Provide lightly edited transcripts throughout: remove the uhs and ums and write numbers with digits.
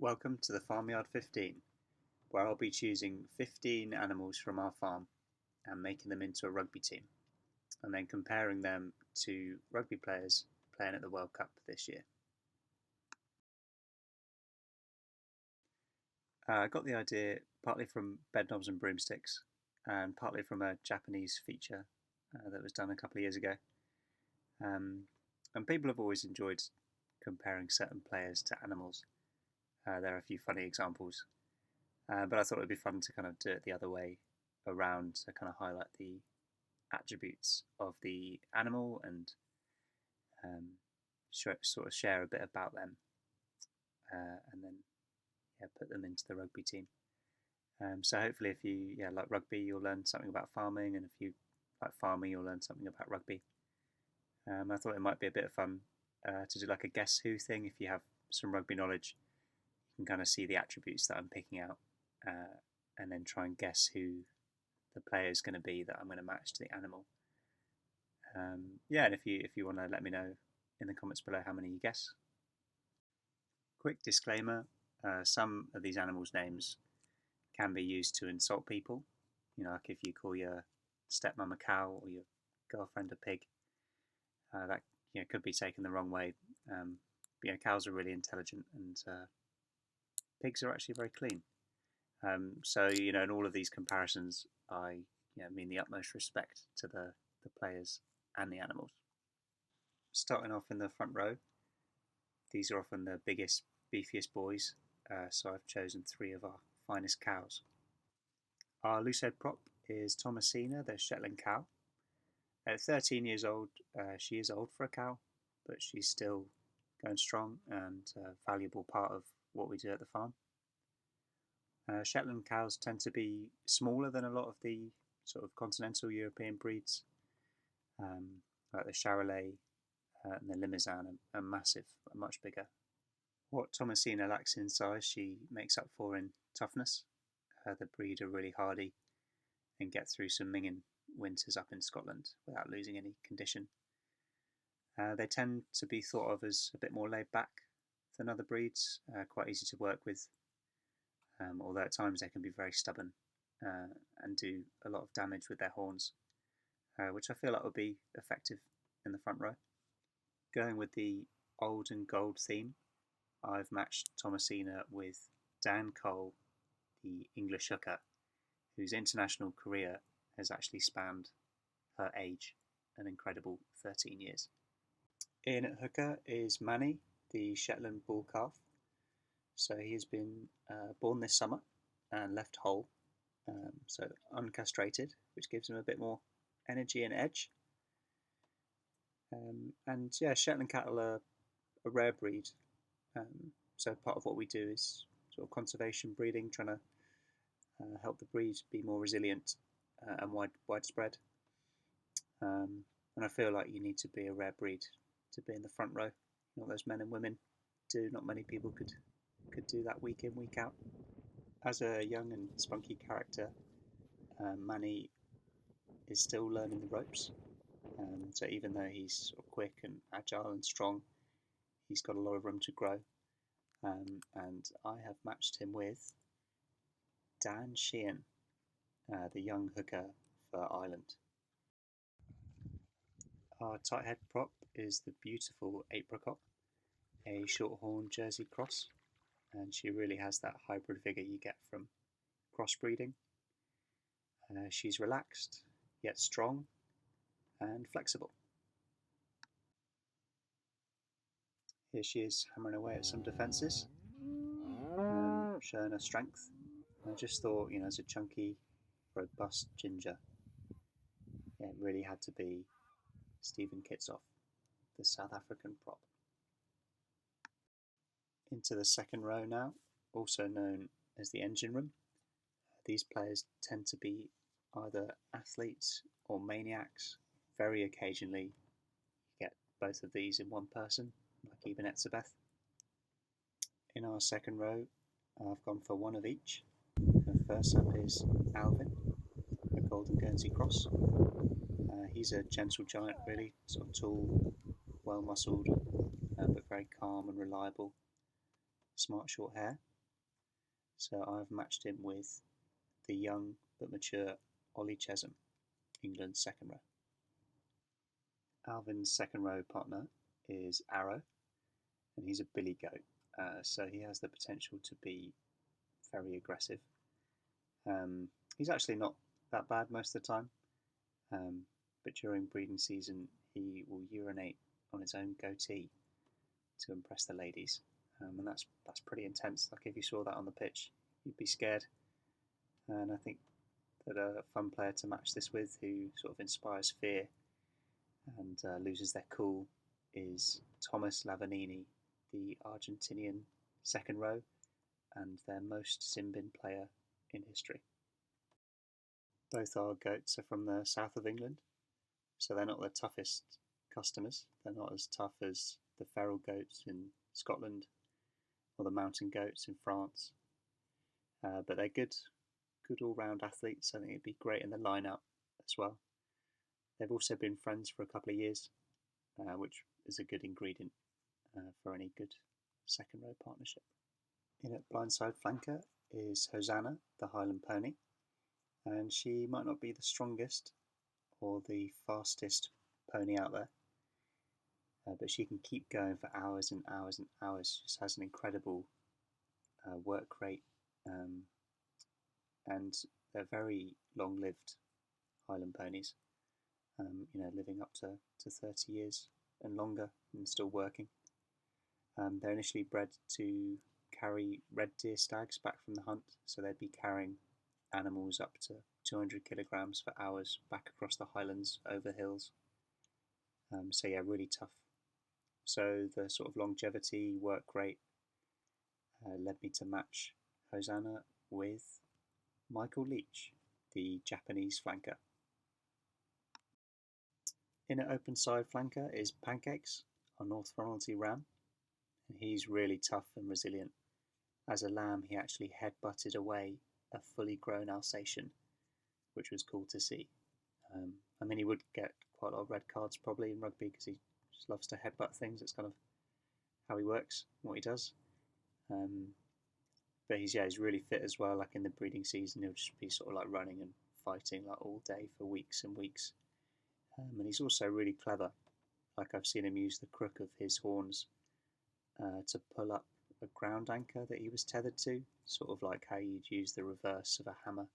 Welcome to the Farmyard 15, where I'll be choosing 15 animals from our farm and making them into a rugby team, and then comparing them to rugby players playing at the World Cup this year. I got the idea partly from Bedknobs and Broomsticks and partly from a Japanese feature that was done a couple of years ago. And people have always enjoyed comparing certain players to animals. There are a few funny examples, but I thought it'd be fun to kind of do it the other way around to kind of highlight the attributes of the animal and sort of share a bit about them, and then put them into the rugby team. So hopefully, if you like rugby, you'll learn something about farming, and if you like farming, you'll learn something about rugby. I thought it might be a bit of fun to do like a guess who thing. If you have some rugby knowledge, you can kind of see the attributes that I'm picking out, and then try and guess who the player is going to be that I'm going to match to the animal. And if you want to let me know in the comments below how many you guess. Quick disclaimer: some of these animals' names can be used to insult people. You know, like if you call your stepmom a cow or your girlfriend a pig, that could be taken the wrong way. But, cows are really intelligent, and pigs are actually very clean. So in all of these comparisons, I mean the utmost respect to the players and the animals. Starting off in the front row, these are often the biggest, beefiest boys, so I've chosen 3 of our finest cows. Our loosehead prop is Thomasina, the Shetland cow. At 13 years old, she is old for a cow, but she's still going strong and a valuable part of what we do at the farm. Shetland cows tend to be smaller than a lot of the sort of continental European breeds, like the Charolais and the Limousin are massive, are much bigger. What Thomasina lacks in size, she makes up for in toughness. The breed are really hardy and get through some minging winters up in Scotland without losing any condition. They tend to be thought of as a bit more laid back than other breeds, quite easy to work with, although at times they can be very stubborn and do a lot of damage with their horns, which I feel like would be effective in the front row. Going with the old and gold theme, I've matched Thomasina with Dan Cole, the English hooker, whose international career has actually spanned her age, an incredible 13 years. In at hooker is Manny, the Shetland bull calf. So he has been born this summer and left whole, so uncastrated, which gives him a bit more energy and edge. And Shetland cattle are a rare breed, so part of what we do is sort of conservation breeding, trying to help the breed be more resilient and widespread. And I feel like you need to be a rare breed to be in the front row. Not those men and women do. Not many people could do that week in, week out. As a young and spunky character, Manny is still learning the ropes. So even though he's sort of quick and agile and strong, he's got a lot of room to grow. And I have matched him with Dan Sheehan, the young hooker for Ireland. Our tight head prop is the beautiful Apricot, a shorthorn Jersey cross, and she really has that hybrid figure you get from crossbreeding. She's relaxed, yet strong and flexible. Here she is hammering away at some defences, showing her strength. I just thought, as a chunky, robust ginger, it really had to be Stephen Kitsoff, the South African prop. Into the second row now, also known as the engine room. These players tend to be either athletes or maniacs. Very occasionally you get both of these in one person, like Eben Etzebeth. In our second row, I've gone for one of each. First up is Alvin, a Golden Guernsey cross. He's a gentle giant, really, sort of tall, well muscled, but very calm and reliable. Smart short hair. So I've matched him with the young but mature Ollie Chesham, England's second row. Alvin's second row partner is Arrow, and he's a billy goat, so he has the potential to be very aggressive. He's actually not that bad most of the time, but during breeding season he will urinate on his own goatee to impress the ladies, and that's pretty intense. Like if you saw that on the pitch, you'd be scared. And I think that a fun player to match this with, who sort of inspires fear and loses their cool, is Thomas Lavanini, the Argentinian second row and their most sin-bin player in history. Both our goats are from the south of England, so they're not the toughest customers. They're not as tough as the feral goats in Scotland or the mountain goats in France, but they're good all-round athletes. I think it'd be great in the line-up as well. They've also been friends for a couple of years, which is a good ingredient for any good second row partnership. In at blindside flanker is Hosanna, the Highland pony, and she might not be the strongest or the fastest pony out there, but she can keep going for hours and hours and hours. She just has an incredible work rate, and they're very long-lived Highland ponies, living up to 30 years and longer and still working. They're initially bred to carry red deer stags back from the hunt, so they'd be carrying animals up to 200 kilograms for hours back across the highlands over hills. So yeah, really tough. So the sort of longevity, work rate led me to match Hosanna with Michael Leach, the Japanese flanker. In an open side flanker is Pancakes, our North Ronaldsay ram, and he's really tough and resilient. As a lamb, he actually headbutted away a fully grown Alsatian, which was cool to see. He would get quite a lot of red cards probably in rugby because he just loves to headbutt things. It's kind of how he works, what he does. But he's really fit as well. Like in the breeding season, he'll just be sort of like running and fighting like all day for weeks and weeks. And he's also really clever. Like I've seen him use the crook of his horns to pull up a ground anchor that he was tethered to, sort of like how you'd use the reverse of a hammer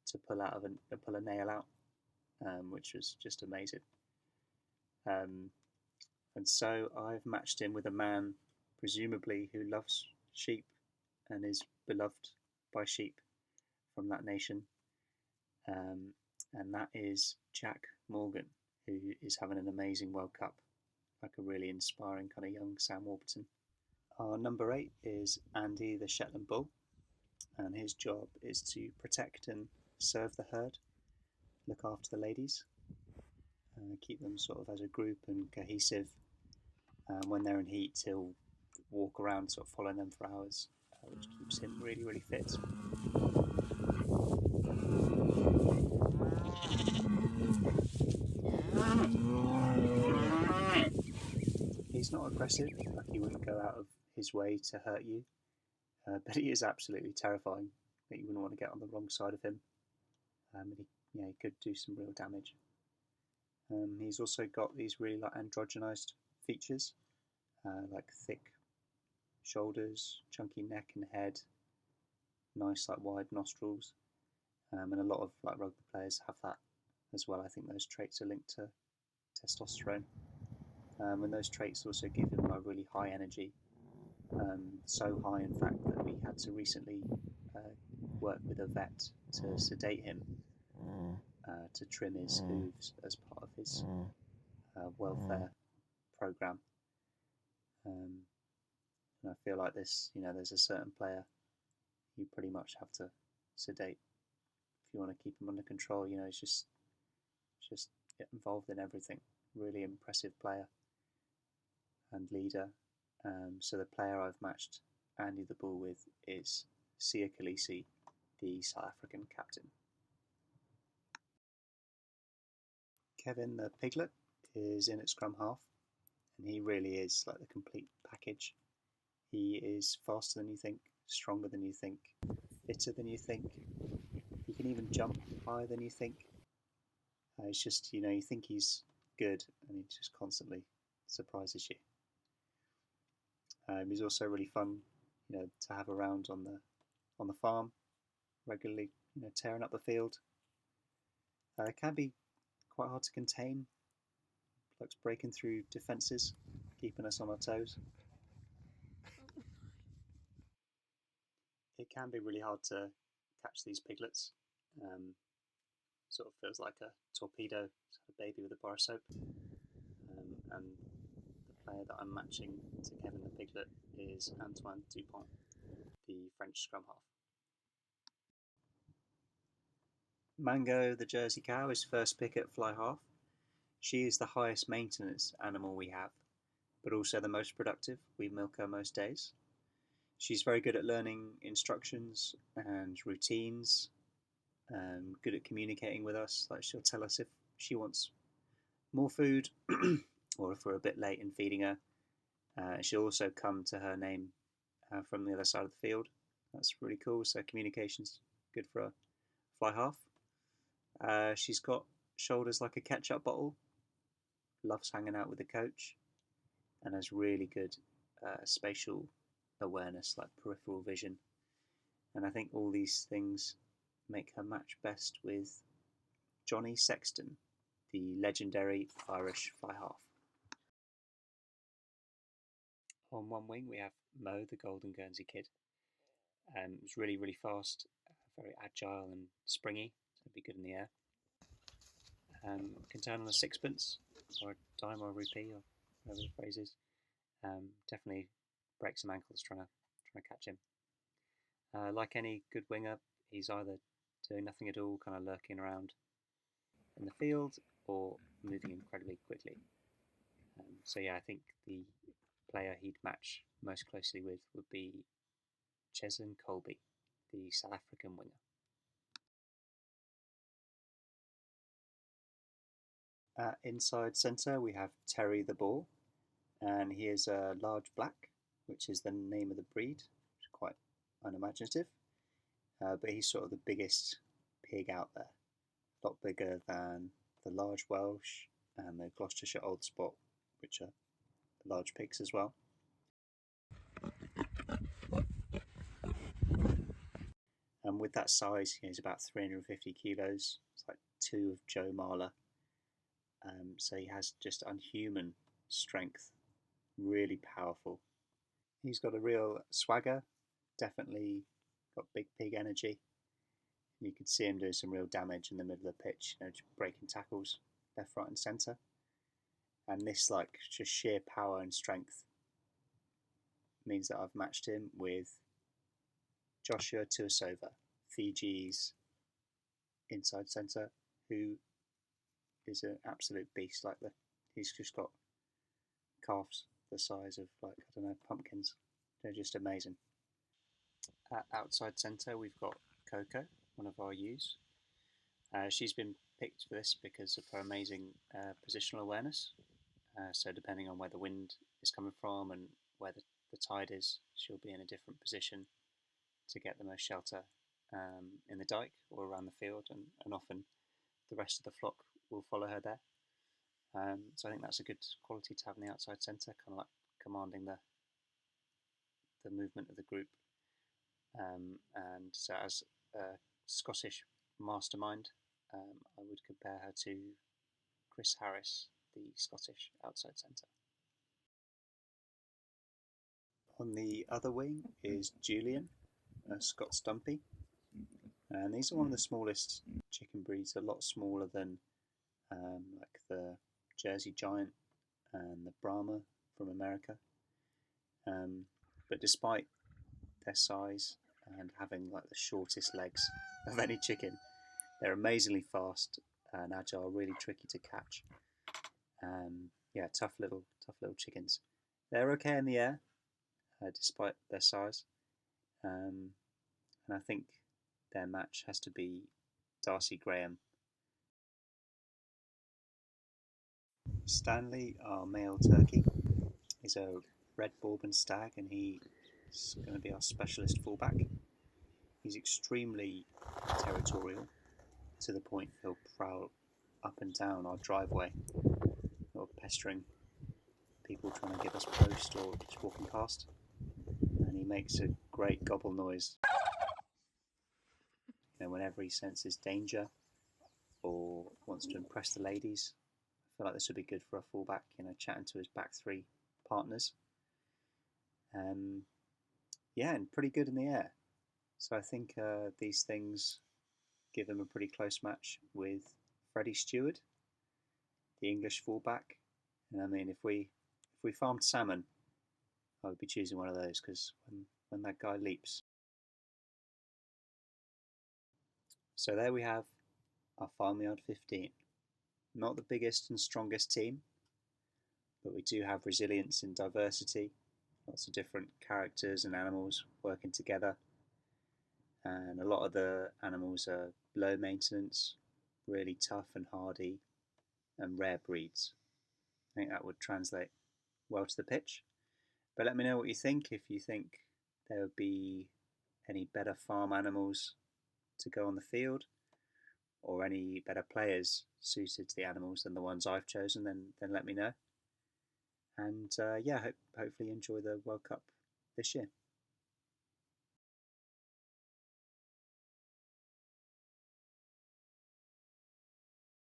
to pull a nail out, which was just amazing. And so I've matched him with a man, presumably, who loves sheep and is beloved by sheep from that nation, and that is Jack Morgan, who is having an amazing World Cup, like a really inspiring kind of young Sam Warburton. Our number 8 is Andy the Shetland Bull, and his job is to protect and serve the herd, look after the ladies, keep them sort of as a group and cohesive. When they're in heat, he'll walk around sort of following them for hours, which keeps him really, really fit. He's not aggressive, like he wouldn't go out of his way to hurt you, but he is absolutely terrifying. That you wouldn't want to get on the wrong side of him, and he could do some real damage. He's also got these really like androgenized features, like thick shoulders, chunky neck and head, nice like wide nostrils, and a lot of like rugby players have that as well. I think those traits are linked to testosterone, and those traits also give him a really high energy, so high in fact that we had to recently work with a vet to sedate him, to trim his hooves as part of his welfare program. And I feel like this, there's a certain player you pretty much have to sedate if you want to keep him under control. He's just involved in everything. Really impressive player and leader. So the player I've matched Andy the Bull with is Sia Khaleesi, the South African captain. Kevin the Piglet is in at scrum half, and he really is like the complete package. He is faster than you think, stronger than you think, fitter than you think. He can even jump higher than you think. It's just, you think he's good, and he just constantly surprises you. He's also really fun, to have around on the farm regularly, tearing up the field. It can be quite hard to contain. Looks breaking through defences, keeping us on our toes. It can be really hard to catch these piglets. Sort of feels like a torpedo, a baby with a bar of soap. And the player that I'm matching to Kevin the Piglet is Antoine Dupont, the French scrum half. Mango, the Jersey cow, is first pick at fly half. She is the highest maintenance animal we have, but also the most productive. We milk her most days. She's very good at learning instructions and routines, good at communicating with us. Like, she'll tell us if she wants more food or if we're a bit late in feeding her. She'll also come to her name from the other side of the field. That's really cool. So communication's good for a fly half. She's got shoulders like a ketchup bottle, loves hanging out with the coach, and has really good spatial awareness, like peripheral vision. And I think all these things make her match best with Johnny Sexton, the legendary Irish fly half. On one wing we have Mo, the Golden Guernsey kid. He's really, really fast, very agile and springy, so he'd be good in the air. Can turn on a sixpence, or a dime, or a rupee, or whatever the phrase is. Definitely break some ankles trying to catch him. Like any good winger, he's either doing nothing at all, kind of lurking around in the field, or moving incredibly quickly. So yeah, I think the player he'd match most closely with would be Cheslin Colby, the South African winger. Inside centre we have Terry the Boar, and he is a large black, which is the name of the breed, which is quite unimaginative. But he's sort of the biggest pig out there, a lot bigger than the large Welsh and the Gloucestershire Old Spot, which are large pigs as well. And with that size, he's about 350 kilos. It's like 2 of Joe Marler. So he has just unhuman strength, really powerful. He's got a real swagger, definitely got big pig energy. You could see him doing some real damage in the middle of the pitch, just breaking tackles left, right, and centre. And this, like, just sheer power and strength means that I've matched him with Joshua Tuasova, Fiji's inside centre, who is an absolute beast. He's just got calves the size of, pumpkins. They're just amazing. At outside centre, we've got Coco, one of our U's. She's been picked for this because of her amazing positional awareness. So depending on where the wind is coming from and where the tide is, she'll be in a different position to get the most shelter in the dike or around the field, and often the rest of the flock will follow her there. So I think that's a good quality to have in the outside centre, kind of like commanding the movement of the group. And so as a Scottish mastermind, I would compare her to Chris Harris, the Scottish outside centre. On the other wing is Julian, a Scott Stumpy. And these are one of the smallest chicken breeds, a lot smaller than like the Jersey Giant and the Brahma from America. But despite their size and having like the shortest legs of any chicken, they're amazingly fast and agile, really tricky to catch. Tough little chickens. They're okay in the air, despite their size. And I think their match has to be Darcy Graham. Stanley, our male turkey, is a red Bourbon stag, and he He's going to be our specialist fullback. He's extremely territorial, to the point he'll prowl up and down our driveway, or pestering people trying to give us post or just walking past. And he makes a great gobble noise. Whenever he senses danger or wants to impress the ladies. I feel like this would be good for a fullback, chatting to his back three partners. Yeah, and pretty good in the air. So I think these things give him a pretty close match with Freddie Stewart, the English fullback. And I mean, if we farmed salmon, I would be choosing one of those, because when that guy leaps. So there we have our Farmyard 15. Not the biggest and strongest team, but we do have resilience in diversity, lots of different characters and animals working together. And a lot of the animals are low maintenance, really tough and hardy, and rare breeds. I think that would translate well to the pitch. But let me know what you think, if you think there would be any better farm animals to go on the field, or any better players suited to the animals than the ones I've chosen, then let me know. And yeah, hopefully you enjoy the World Cup this year.